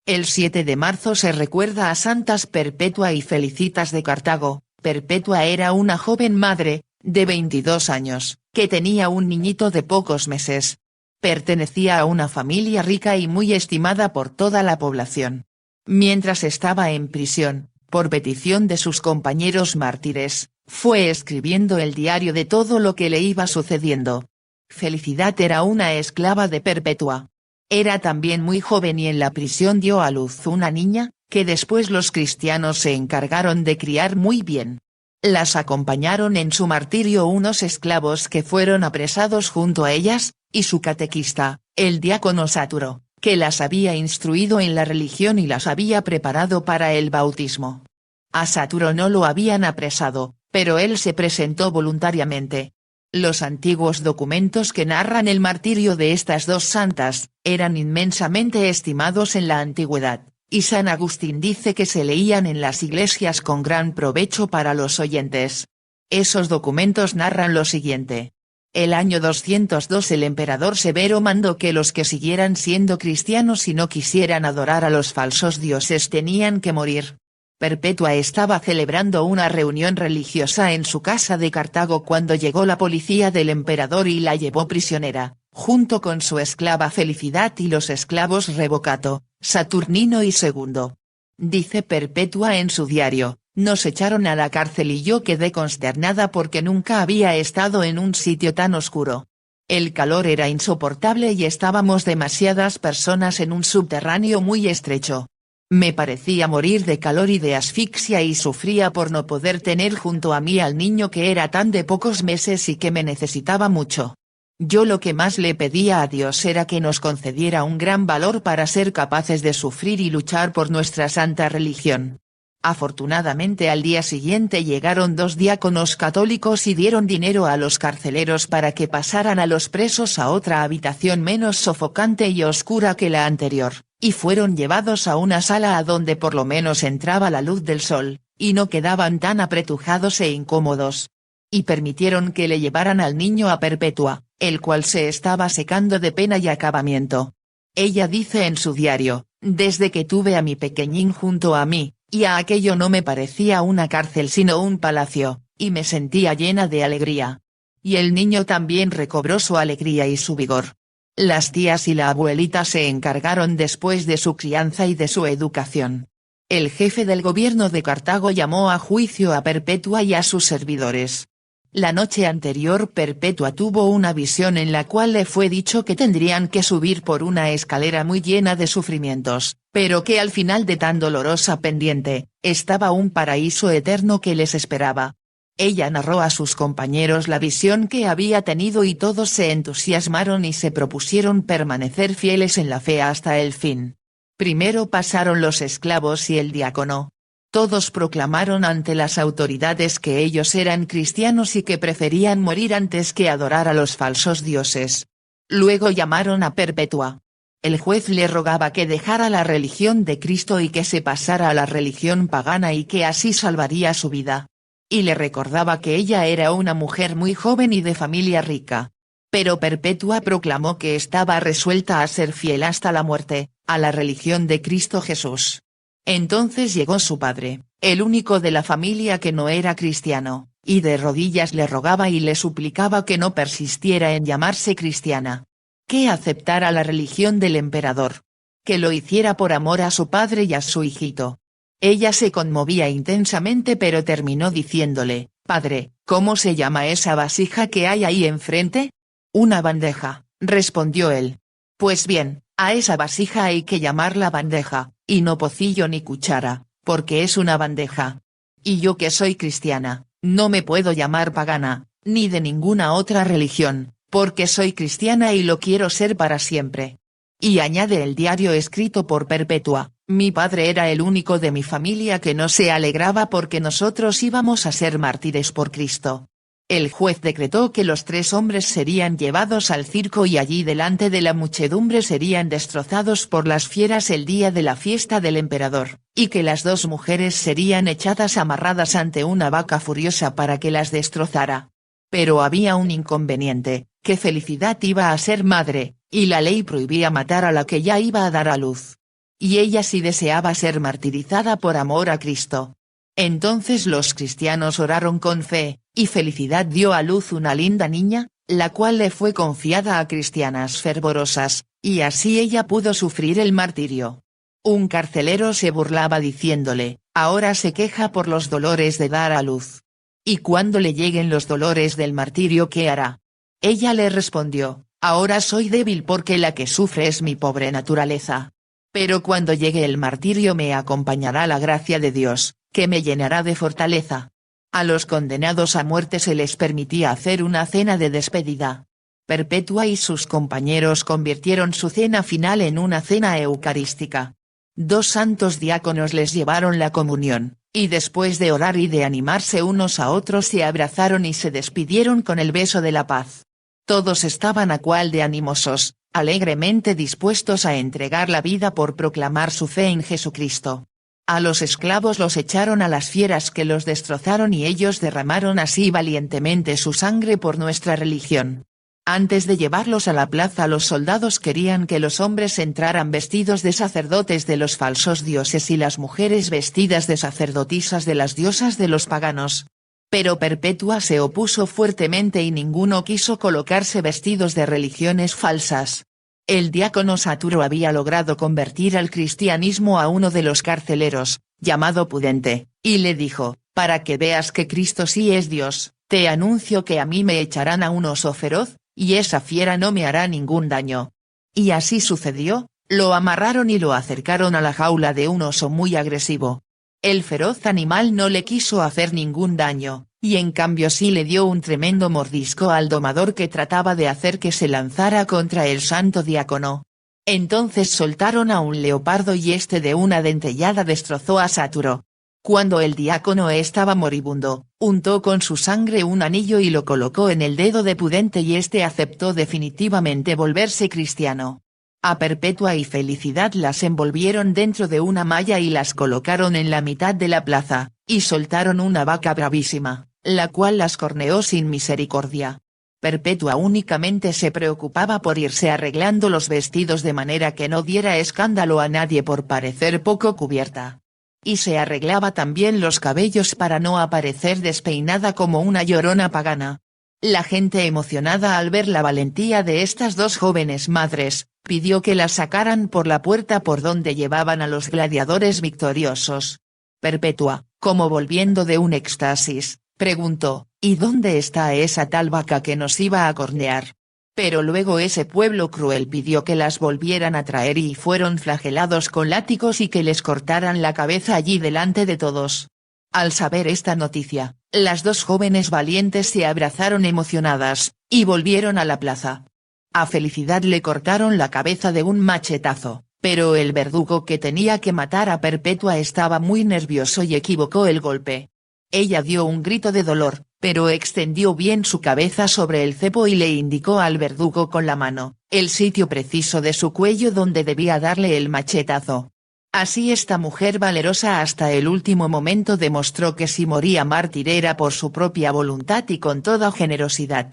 El 7 de marzo se recuerda a Santas Perpetua y Felicitas de Cartago. Perpetua era una joven madre, de 22 años, que tenía un niñito de pocos meses. Pertenecía a una familia rica y muy estimada por toda la población. Mientras estaba en prisión, por petición de sus compañeros mártires, fue escribiendo el diario de todo lo que le iba sucediendo. Felicidad era una esclava de Perpetua. Era también muy joven y en la prisión dio a luz una niña, que después los cristianos se encargaron de criar muy bien. Las acompañaron en su martirio unos esclavos que fueron apresados junto a ellas, y su catequista, el diácono Saturo, que las había instruido en la religión y las había preparado para el bautismo. A Saturo no lo habían apresado, pero él se presentó voluntariamente. Los antiguos documentos que narran el martirio de estas dos santas, eran inmensamente estimados en la antigüedad, y San Agustín dice que se leían en las iglesias con gran provecho para los oyentes. Esos documentos narran lo siguiente. El año 202 el emperador Severo mandó que los que siguieran siendo cristianos y no quisieran adorar a los falsos dioses tenían que morir. Perpetua estaba celebrando una reunión religiosa en su casa de Cartago cuando llegó la policía del emperador y la llevó prisionera, junto con su esclava Felicidad y los esclavos Revocato, Saturnino y Segundo. Dice Perpetua en su diario, nos echaron a la cárcel y yo quedé consternada porque nunca había estado en un sitio tan oscuro. El calor era insoportable y estábamos demasiadas personas en un subterráneo muy estrecho. Me parecía morir de calor y de asfixia y sufría por no poder tener junto a mí al niño que era tan de pocos meses y que me necesitaba mucho. Yo lo que más le pedía a Dios era que nos concediera un gran valor para ser capaces de sufrir y luchar por nuestra santa religión. Afortunadamente al día siguiente llegaron 2 diáconos católicos y dieron dinero a los carceleros para que pasaran a los presos a otra habitación menos sofocante y oscura que la anterior, y fueron llevados a una sala a donde por lo menos entraba la luz del sol, y no quedaban tan apretujados e incómodos. Y permitieron que le llevaran al niño a Perpetua, el cual se estaba secando de pena y acabamiento. Ella dice en su diario, desde que tuve a mi pequeñín junto a mí, y a aquello no me parecía una cárcel sino un palacio, y me sentía llena de alegría. Y el niño también recobró su alegría y su vigor. Las tías y la abuelita se encargaron después de su crianza y de su educación. El jefe del gobierno de Cartago llamó a juicio a Perpetua y a sus servidores. La noche anterior Perpetua tuvo una visión en la cual le fue dicho que tendrían que subir por una escalera muy llena de sufrimientos, pero que al final de tan dolorosa pendiente, estaba un paraíso eterno que les esperaba. Ella narró a sus compañeros la visión que había tenido y todos se entusiasmaron y se propusieron permanecer fieles en la fe hasta el fin. Primero pasaron los esclavos y el diácono. Todos proclamaron ante las autoridades que ellos eran cristianos y que preferían morir antes que adorar a los falsos dioses. Luego llamaron a Perpetua. El juez le rogaba que dejara la religión de Cristo y que se pasara a la religión pagana y que así salvaría su vida. Y le recordaba que ella era una mujer muy joven y de familia rica. Pero Perpetua proclamó que estaba resuelta a ser fiel hasta la muerte, a la religión de Cristo Jesús. Entonces llegó su padre, el único de la familia que no era cristiano, y de rodillas le rogaba y le suplicaba que no persistiera en llamarse cristiana. Que aceptara la religión del emperador. Que lo hiciera por amor a su padre y a su hijito. Ella se conmovía intensamente pero terminó diciéndole, «Padre, ¿cómo se llama esa vasija que hay ahí enfrente?» «Una bandeja», respondió él. «Pues bien, a esa vasija hay que llamarla bandeja, y no pocillo ni cuchara, porque es una bandeja. Y yo que soy cristiana, no me puedo llamar pagana, ni de ninguna otra religión, porque soy cristiana y lo quiero ser para siempre». Y añade el diario escrito por Perpetua, «Mi padre era el único de mi familia que no se alegraba porque nosotros íbamos a ser mártires por Cristo». El juez decretó que los 3 hombres serían llevados al circo y allí delante de la muchedumbre serían destrozados por las fieras el día de la fiesta del emperador, y que las 2 mujeres serían echadas amarradas ante una vaca furiosa para que las destrozara. Pero había un inconveniente, que Felicidad iba a ser madre, y la ley prohibía matar a la que ya iba a dar a luz. y ella sí deseaba ser martirizada por amor a Cristo. Entonces los cristianos oraron con fe, y Felicidad dio a luz una linda niña, la cual le fue confiada a cristianas fervorosas, y así ella pudo sufrir el martirio. Un carcelero se burlaba diciéndole, ahora se queja por los dolores de dar a luz. ¿Y cuando le lleguen los dolores del martirio qué hará? Ella le respondió, ahora soy débil porque la que sufre es mi pobre naturaleza. Pero cuando llegue el martirio me acompañará la gracia de Dios, que me llenará de fortaleza. A los condenados a muerte se les permitía hacer una cena de despedida. Perpetua y sus compañeros convirtieron su cena final en una cena eucarística. 2 santos diáconos les llevaron la comunión, y después de orar y de animarse unos a otros se abrazaron y se despidieron con el beso de la paz. Todos estaban a cual de animosos, alegremente dispuestos a entregar la vida por proclamar su fe en Jesucristo. A los esclavos los echaron a las fieras que los destrozaron y ellos derramaron así valientemente su sangre por nuestra religión. Antes de llevarlos a la plaza los soldados querían que los hombres entraran vestidos de sacerdotes de los falsos dioses y las mujeres vestidas de sacerdotisas de las diosas de los paganos. Pero Perpetua se opuso fuertemente y ninguno quiso colocarse vestidos de religiones falsas. El diácono Saturo había logrado convertir al cristianismo a uno de los carceleros, llamado Pudente, y le dijo, para que veas que Cristo sí es Dios, te anuncio que a mí me echarán a un oso feroz, y esa fiera no me hará ningún daño. Y así sucedió, lo amarraron y lo acercaron a la jaula de un oso muy agresivo. El feroz animal no le quiso hacer ningún daño, y en cambio sí le dio un tremendo mordisco al domador que trataba de hacer que se lanzara contra el santo diácono. Entonces soltaron a un leopardo y este de una dentellada destrozó a Saturo. Cuando el diácono estaba moribundo, untó con su sangre un anillo y lo colocó en el dedo de Pudente y este aceptó definitivamente volverse cristiano. A Perpetua y Felicidad las envolvieron dentro de una malla y las colocaron en la mitad de la plaza, y soltaron una vaca bravísima, la cual las corneó sin misericordia. Perpetua únicamente se preocupaba por irse arreglando los vestidos de manera que no diera escándalo a nadie por parecer poco cubierta. Y se arreglaba también los cabellos para no aparecer despeinada como una llorona pagana. La gente emocionada al ver la valentía de estas 2 jóvenes madres, pidió que las sacaran por la puerta por donde llevaban a los gladiadores victoriosos. Perpetua, como volviendo de un éxtasis, preguntó, ¿y dónde está esa tal vaca que nos iba a cornear? Pero luego ese pueblo cruel pidió que las volvieran a traer y fueron flagelados con látigos y que les cortaran la cabeza allí delante de todos. Al saber esta noticia, las 2 jóvenes valientes se abrazaron emocionadas, y volvieron a la plaza. A Felicidad le cortaron la cabeza de un machetazo, pero el verdugo que tenía que matar a Perpetua estaba muy nervioso y equivocó el golpe. Ella dio un grito de dolor, pero extendió bien su cabeza sobre el cepo y le indicó al verdugo con la mano, el sitio preciso de su cuello donde debía darle el machetazo. Así esta mujer valerosa hasta el último momento demostró que si moría mártir era por su propia voluntad y con toda generosidad.